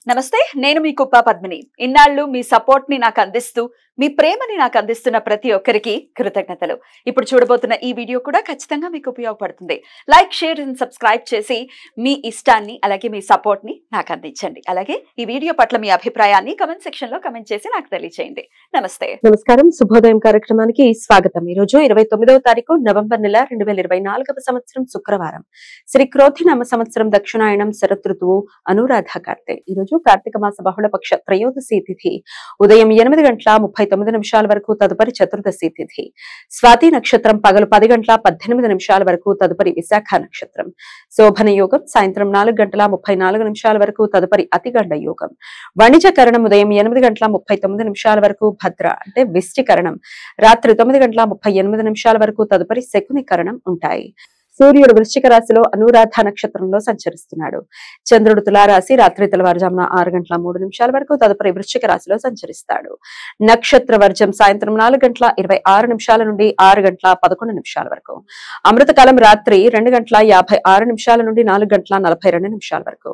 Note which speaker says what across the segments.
Speaker 1: నమస్తే నేను మీ కుప్ప పద్మిని ఇన్నాళ్ళు మీ సపోర్ట్ ని నాకు అందిస్తూ మీ ప్రేమని నాకు అందిస్తున్న ప్రతి ఒక్కరికి కృతజ్ఞతలు ఇప్పుడు చూడబోతున్న ఈ వీడియో కూడా ఖచ్చితంగా మీకు ఉపయోగపడుతుంది లైక్ షేర్ అండ్ సబ్స్క్రైబ్ చేసి మీ ఇష్టాన్ని అలాగే మీ సపోర్ట్ ని నాకు అందించండి అలాగే ఈ వీడియో పట్ల మీ అభిప్రాయాన్ని కామెంట్ సెక్షన్ లో కామెంట్ చేసి నాకు తెలియజేయండి నమస్తే
Speaker 2: నమస్కారం శుభోదయం కార్యక్రమానికి స్వాగతం ఈ రోజు 29వ తారీఖు నవంబర్ నెల 2024వ సంవత్సరం శుక్రవారం శ్రీ క్రోధినామ సంవత్సరం దక్షిణాయనం శరత్ ఋతువు అనురాధ కార్తె ఈ రోజు కార్తీక మాస బహుళపక్ష త్రయోదశి తిథి ఉదయం 8:39 వరకు తదుపరి చతుర్దశి తిథి స్వాతి నక్షత్రం పగలు 10:18 వరకు తదుపరి విశాఖ నక్షత్రం శోభన యోగం సాయంత్రం 4:34 వరకు తదుపరి అతిగండ యోగం వాణిజ్యకరణం ఉదయం 8:39 వరకు భద్ర అంటే విష్టికరణం రాత్రి 9:38 వరకు తదుపరి శకునికరణం ఉంటాయి సూర్యుడు వృశ్చిక రాశిలో అనురాధ నక్షత్రంలో సంచరిస్తున్నాడు చంద్రుడు తులారాశి రాత్రి తెల్లవారుజామున 6:03 వరకు తదుపరి వృశ్చిక రాశిలో సంచరిస్తాడు నక్షత్ర వర్జం సాయంత్రం 4:26 నుండి 6:11 వరకు అమృతకాలం రాత్రి 2:56 నుండి 4:42 వరకు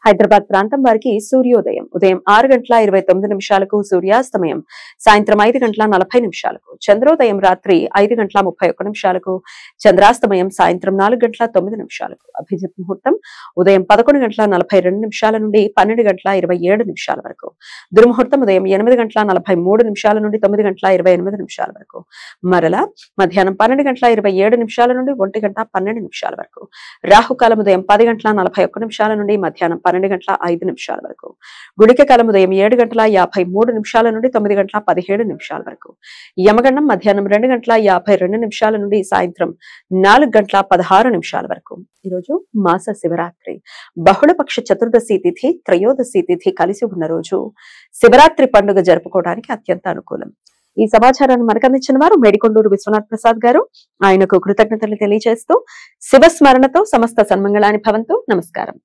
Speaker 2: హైదరాబాద్ ప్రాంతం వారికి సూర్యోదయం ఉదయం 6:29 సూర్యాస్తమయం సాయంత్రం 5:40 చంద్రోదయం రాత్రి 5:31 చంద్రాస్తమయం సాయంత్రం 4:09 అభిజిత్ ముహూర్తం ఉదయం 11:42 నుండి 12:27 వరకు దుర్ముహూర్తం ఉదయం 8:43 నుండి 9:28 వరకు మరలా మధ్యాహ్నం 12:27 నుండి 1:12 వరకు రాహుకాలం ఉదయం 10:41 నుండి మధ్యాహ్నం 12:05 వరకు గుళిక కాలం ఉదయం 7:53 నుండి 9:17 వరకు యమగండం మధ్యాహ్నం 2:52 నుండి సాయంత్రం 4:16 వరకు ఈరోజు మాస శివరాత్రి బహుళపక్ష చతుర్దశి తిథి త్రయోదశి తిథి కలిసి ఉన్న రోజు శివరాత్రి పండుగ జరుపుకోవడానికి అత్యంత అనుకూలం ఈ సమాచారాన్ని మనకు అందించిన వారు మేడికొండూరు విశ్వనాథ్ ప్రసాద్ గారు ఆయనకు కృతజ్ఞతలు తెలియజేస్తూ శివస్మరణతో సమస్త సన్మంగళాని భవంతు నమస్కారం